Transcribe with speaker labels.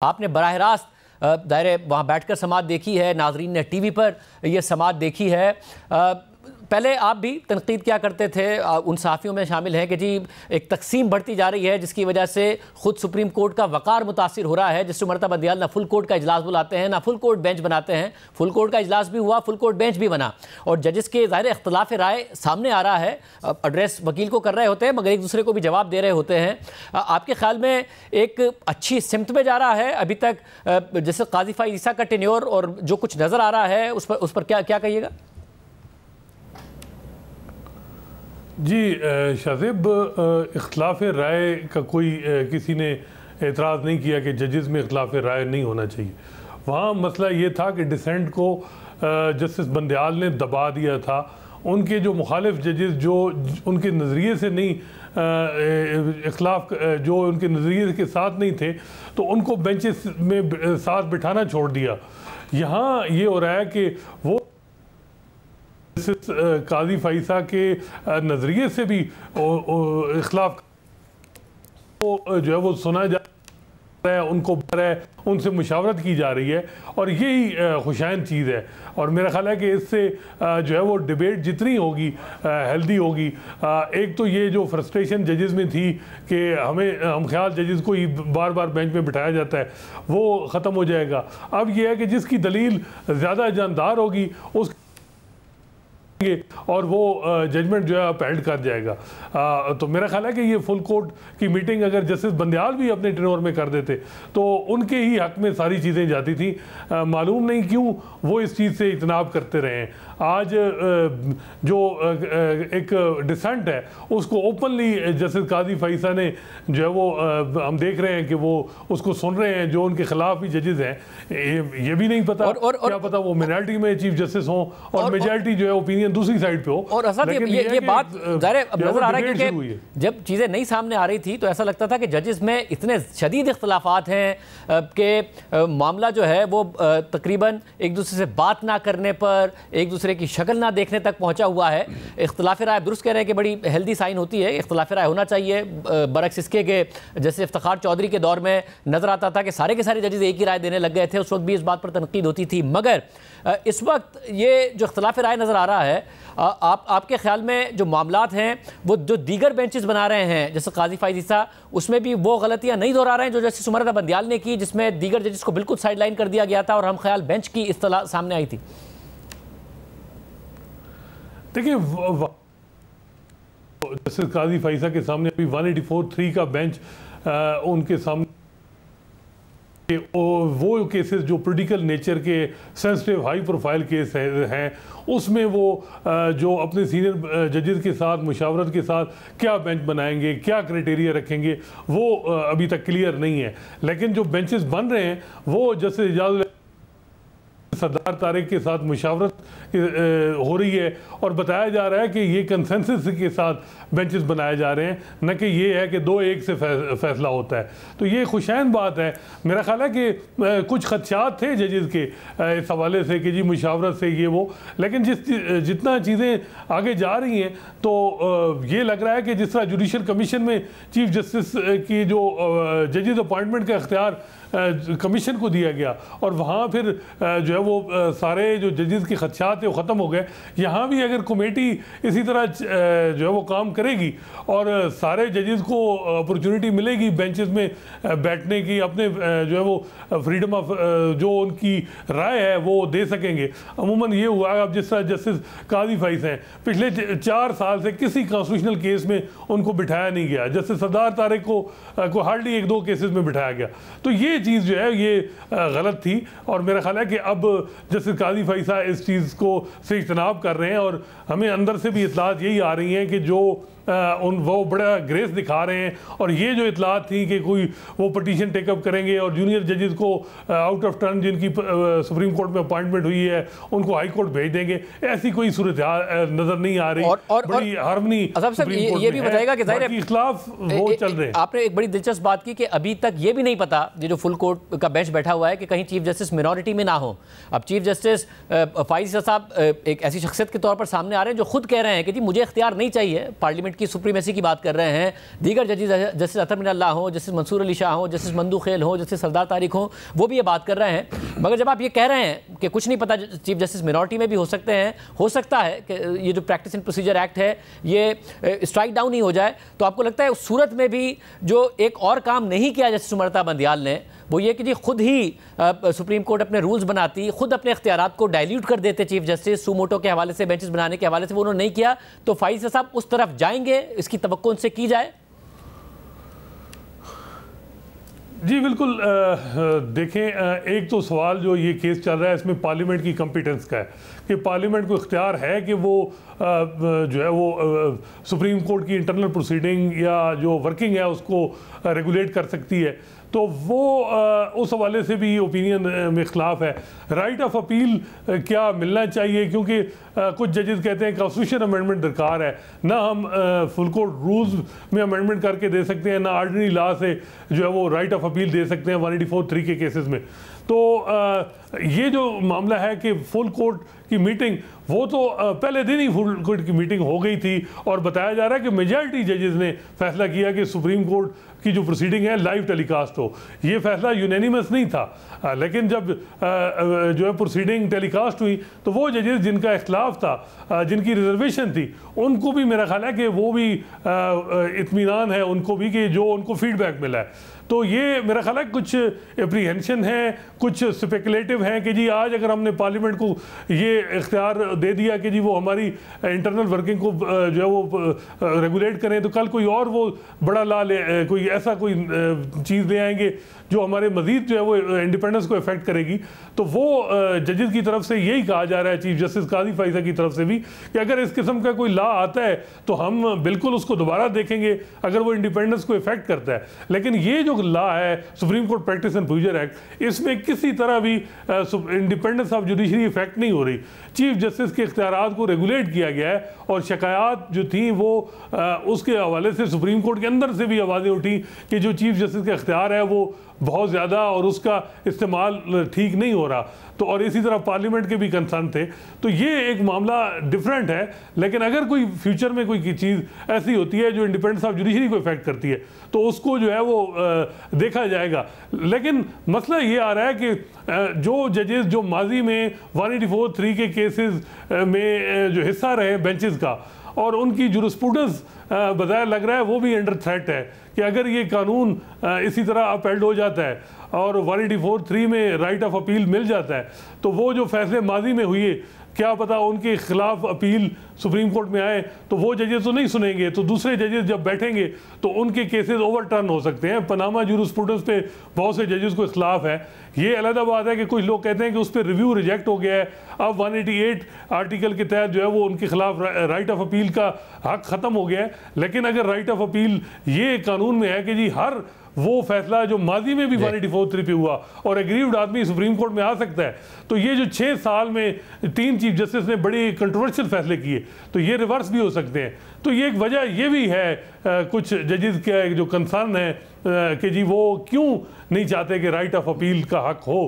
Speaker 1: आपने बराह रास्त दायरे वहाँ बैठकर समाअत देखी है, नाजरीन ने टीवी पर यह समाअत देखी है। पहले आप भी तनकीद क्या करते थे, उन सहाफ़ियों में शामिल हैं कि जी एक तकसीम बढ़ती जा रही है जिसकी वजह से ख़ुद सुप्रीम कोर्ट का वक़ार मुतासिर हो रहा है। जिस मरतबा बंदियाल ना फुल कोर्ट का इजलास बुलाते हैं, ना फुल कोर्ट बेंच बनाते हैं। फुल कोर्ट का इजलास भी हुआ, फुल कोर्ट बेंच भी बना और जजेस के ज़ाहिर इख्तलाफ राय सामने आ रहा है। एड्रेस वकील को कर रहे होते हैं मगर एक दूसरे को भी जवाब दे रहे होते हैं। आपके ख्याल में एक अच्छी सिमत में जा रहा है अभी तक, जैसे काजी फ़ाइज़ ईसा का टेन्योर और जो कुछ नज़र आ रहा है उस पर क्या कहिएगा?
Speaker 2: जी शाज़िब, इख्तलाफ राय का कोई किसी ने एतराज़ नहीं किया कि जजेस में इख्तलाफ राय नहीं होना चाहिए। वहाँ मसला ये था कि डिसेंट को जस्टिस बंदियाल ने दबा दिया था। उनके जो मुखालिफ जजेस जो उनके नज़रिए से नहीं इख्तलाफ जो उनके नज़रिए के साथ नहीं थे तो उनको बेंचेस में साथ बिठाना छोड़ दिया। यहाँ ये हो रहा है कि वो काजी फ़ाइज़ा के नज़रिए से भी इख्तलाफ जो है वो सुना जा रहा है, उनको उनसे मुशावरत की जा रही है और यही खुशाइन चीज़ है। और मेरा ख्याल है कि इससे जो है वो डिबेट जितनी होगी हेल्दी होगी। एक तो ये जो फ्रस्ट्रेशन जजेस में थी कि हम ख्याल जजेस को ही बार बार बेंच में बिठाया जाता है, वो ख़त्म हो जाएगा। अब ये है कि जिसकी दलील ज़्यादा जानदार होगी उस और वो जजमेंट जो है अपहेल्ड कर जाएगा। तो मेरा ख्याल है कि ये फुल कोर्ट की मीटिंग अगर जस्टिस बंदियाल भी अपने टेन्योर में कर देते तो उनके ही हक में सारी चीज़ें जाती थी। मालूम नहीं क्यों वो इस चीज़ से इजनाब करते रहे हैं। आज जो एक डिसेंट है उसको ओपनली जस्टिस काजी फ़ाइज़ा ने जो है वो हम देख रहे हैं कि वो उसको सुन रहे हैं। जो उनके खिलाफ भी जजेस हैं ये भी नहीं पता क्या पता वो मिनॉरिटी में चीफ जस्टिस हों और मेजॉरिटी जो है ओपिनियन दूसरी साइड पे हो। और
Speaker 1: असद ये बात ज़ाहिर अब नजर आ रहा है कि जब चीज़ें नहीं सामने आ रही थी तो ऐसा लगता था कि जजेस में इतने शदीद इख्तलाफात हैं कि मामला जो है वो तकरीबन एक दूसरे से बात ना करने पर, एक दूसरे की शक्ल ना देखने तक पहुंचा हुआ है। इख्तलाफ राय दुरुस्त कह रहे हैं कि बड़ी हेल्दी साइन होती है, इख्तलाफ राय होना चाहिए। बरक्स इसके के जैसे इफ्तिखार चौधरी के दौर में नजर आता था कि सारे के सारे जजेस एक ही राय देने लग गए थे, उस वक्त भी इस बात पर तनकीद होती थी। मगर इस वक्त ये जो इख्तलाफ राय नज़र आ रहा है, आपके ख्याल में जो मामलात हैं वो जो दीगर बेंचेस बना रहे हैं जैसे काजी फ़ाइज़ ईसा, उसमें भी वो गलतियां नहीं दोहरा रहे हैं जो जस्टिस उमर रज़ा बंदियाल ने की, जिसमें दीगर जजेस को बिल्कुल साइडलाइन कर दिया गया था और हम ख्याल बेंच की इस्तिलाह सामने आई थी?
Speaker 2: देखिए जस्टिस काजी फ़ाइज़ा के सामने अभी 184(3) का बेंच उनके सामने वो केसेस जो पॉलिटिकल नेचर के सेंसिटिव हाई प्रोफाइल केस हैं उसमें वो जो अपने सीनियर जजेस के साथ मुशावरत के साथ क्या बेंच बनाएंगे, क्या क्राइटेरिया रखेंगे, वो अभी तक क्लियर नहीं है। लेकिन जो बेंचेस बन रहे हैं वो जैसे सरदार तारिक के साथ मुशावरत हो रही है और बताया जा रहा है कि ये कंसेंसस के साथ बेंचेस बनाए जा रहे हैं, न कि ये है कि 2-1 से फैसला होता है। तो ये खुशैन बात है। मेरा ख्याल है कि कुछ खदशात थे जजेस के इस हवाले से कि जी मुशावरत से ये वो, लेकिन जितना चीज़ें आगे जा रही हैं तो ये लग रहा है कि जिस तरह जुडिशल कमीशन में चीफ जस्टिस की जो जजेस अपॉइंटमेंट का इख्तियार कमीशन को दिया गया और वहाँ फिर जो है वो सारे जो जजेस के खदशात थे वो ख़त्म हो गए। यहाँ भी अगर कमेटी इसी तरह जो है वो काम करेगी और सारे जजेस को अपॉर्चुनिटी मिलेगी बेंचेस में बैठने की, अपने जो है वो फ्रीडम ऑफ जो उनकी राय है वो दे सकेंगे। अमूमन ये हुआ अब जिस तरह जस्टिस काजी फ़ाइज़ हैं, पिछले 4 साल से किसी कॉन्स्टिट्यूशनल केस में उनको बिठाया नहीं गया। जस्टिस सरदार तारिक को हार्डली 1-2 केसेस में बिठाया गया। तो ये चीज़ जो है ये गलत थी और मेरा ख्याल है कि अब जस्टिस काजी फ़ाइज़ा इस चीज़ को से इज्तनाब कर रहे हैं और हमें अंदर से भी इतलात यही आ रही हैं कि जो वो बड़ा ग्रेस दिखा रहे हैं। और ये जो इतलात थी कि कोई वो पटिशन टेकअप करेंगे और जूनियर जजेस को आउट ऑफ टर्न जिनकी सुप्रीम कोर्ट में अपॉइंटमेंट हुई है उनको हाई कोर्ट भेज देंगे, ऐसी कोई सूरत नज़र नहीं आ रही। और बड़ी हार्मनी
Speaker 1: ये भी बताएगा कि
Speaker 2: खिलाफ वो चल रहे हैं।
Speaker 1: आपने एक बड़ी दिलचस्प बात की कि अभी तक ये भी नहीं पता जो फुल कोर्ट का बेंच बैठा हुआ है कि कहीं चीफ जस्टिस मिनॉरिटी में ना हो। अब चीफ जस्टिस फ़ाइज़ साहब एक ऐसी शख्सियत के तौर पर सामने आ रहे हैं जो खुद कह रहे हैं कि जी मुझे इख्तियार नहीं चाहिए पार्लियामेंट की सुप्रीमेसी की बात कर रहे हैं, दीगर जजेस जस्टिस अतर मिनल्लाह हो, जस्टिस मंसूर अली शाह हो, जस्टिस मंदू खेल हो, जस्टिस सरदार तारिक हो, वो भी ये बात कर रहे हैं। मगर जब आप ये कह रहे हैं कि कुछ नहीं पता, चीफ जस्टिस मिनॉरिटी में भी हो सकते हैं, हो सकता है कि ये जो प्रैक्टिस एंड प्रोसीजर एक्ट है ये स्ट्राइक डाउन ही हो जाए, तो आपको लगता है उस सूरत में भी जो एक और काम नहीं किया जस्टिस सुमरता बंदियाल ने, वो ये कि जी खुद ही सुप्रीम कोर्ट अपने रूल्स बनाती, खुद अपने इख्तियारात को डाइल्यूट कर देते चीफ जस्टिस, सुमोटो के हवाले से, बेंचेस बनाने के हवाले से, वो उन्होंने नहीं किया। तो फाइज साहब उस तरफ जाएंगे, इसकी तवक्को उनसे की जाए?
Speaker 2: जी बिल्कुल। देखें, एक तो सवाल जो ये केस चल रहा है इसमें पार्लियामेंट की कॉम्पिटेंस का है कि पार्लियामेंट को इख्तियार है कि वो जो है वो सुप्रीम कोर्ट की इंटरनल प्रोसीडिंग या जो वर्किंग है उसको रेगुलेट कर सकती है। तो वो उस हवाले से भी ओपिनियन में इख्तलाफ है। राइट ऑफ अपील क्या मिलना चाहिए, क्योंकि कुछ जजेस कहते हैं कॉन्स्टिट्यूशन अमेंडमेंट दरकार है, ना हम फुल कोर्ट रूल्स में अमेंडमेंट करके दे सकते हैं, ना आर्डिनरी लॉ से जो है वो राइट ऑफ अपील दे सकते हैं 184(3) के केसेस में। तो ये जो मामला है कि फुल कोर्ट की मीटिंग, वो तो पहले दिन ही फुल कोर्ट की मीटिंग हो गई थी और बताया जा रहा है कि मेजॉरिटी जजेस ने फैसला किया कि सुप्रीम कोर्ट की जो प्रोसीडिंग है लाइव टेलीकास्ट हो। ये फैसला यूनैनिमस नहीं था, लेकिन जब जो है प्रोसीडिंग टेलीकास्ट हुई तो वो जजेस जिनका इख्तिलाफ था, जिनकी रिजर्वेशन थी, उनको भी मेरा ख्याल है कि वो भी इत्मीनान है उनको भी कि जो उनको फीडबैक मिला है। तो ये मेरा ख्याल है कुछ एप्रीहेंशन है, कुछ स्पेकुलेटिव है कि जी आज अगर हमने पार्लियामेंट को ये इख्तियार दे दिया कि जी वो हमारी इंटरनल वर्किंग को जो है वो रेगुलेट करें, तो कल कोई और वो बड़ा लॉ ले, कोई ऐसा कोई चीज़ ले आएंगे जो हमारे मजीद जो है वो इंडिपेंडेंस को इफेक्ट करेगी। तो वो जजेस की तरफ से यही कहा जा रहा है, चीफ जस्टिस काजी फाइजा की तरफ से भी, कि अगर इस किस्म का कोई लॉ आता है तो हम बिल्कुल उसको दोबारा देखेंगे अगर वो इंडिपेंडेंस को इफेक्ट करता है। लेकिन ये जो लॉ है supreme court practice and procedure act, इसमें किसी तरह भी इंडिपेंडेंस ऑफ जुडिशरी इफेक्ट नहीं हो रही। चीफ जस्टिस के इख्तियारात को रेगुलेट किया गया है और शिकायत जो थी वो उसके हवाले से सुप्रीम कोर्ट के अंदर से भी आवाज़ें उठी कि जो चीफ जस्टिस का इख्तियार है वो बहुत ज़्यादा और उसका इस्तेमाल ठीक नहीं हो रहा। तो और इसी तरह पार्लियामेंट के भी कंसर्न थे। तो ये एक मामला डिफरेंट है, लेकिन अगर कोई फ्यूचर में कोई चीज़ ऐसी होती है जो इंडिपेंडेंस ऑफ जुडिशरी को इफेक्ट करती है तो उसको जो है वो देखा जाएगा। लेकिन मसला ये आ रहा है कि जो जजेस जो माजी में 184(3) के केसेस में जो हिस्सा रहे बेंचेस का, और उनकी जुरिस्प्रूडेंस बजाय लग रहा है वो भी अंडर थ्रेट है कि अगर ये कानून इसी तरह अपहेल्ड हो जाता है और 184(3) में राइट ऑफ अपील मिल जाता है तो वो जो फैसले माजी में हुए, क्या पता उनके खिलाफ अपील सुप्रीम कोर्ट में आए तो वो जजेस तो नहीं सुनेंगे, तो दूसरे जजेस जब बैठेंगे तो उनके केसेस ओवरटर्न हो सकते हैं। पनामा जूरिस्प्रूडेंस पे बहुत से जजेस को इख्तिलाफ है। ये अलग बात है कि कुछ लोग कहते हैं कि उस पर रिव्यू रिजेक्ट हो गया है, अब 188 आर्टिकल के तहत जो है वो उनके खिलाफ राइट ऑफ अपील का हक ख़त्म हो गया है। लेकिन अगर राइट ऑफ अपील ये कानून में है कि जी हर वो फैसला जो माजी में भी 184(3) पे हुआ और एग्रीव्ड आदमी सुप्रीम कोर्ट में आ सकता है, तो ये जो 6 साल में 3 चीफ जस्टिस ने बड़ी कंट्रोवर्शियल फैसले किए तो ये रिवर्स भी हो सकते हैं। तो ये एक वजह ये भी है कुछ जजेस का जो कंसर्न है कि जी वो क्यों नहीं चाहते कि राइट ऑफ अपील का हक हो।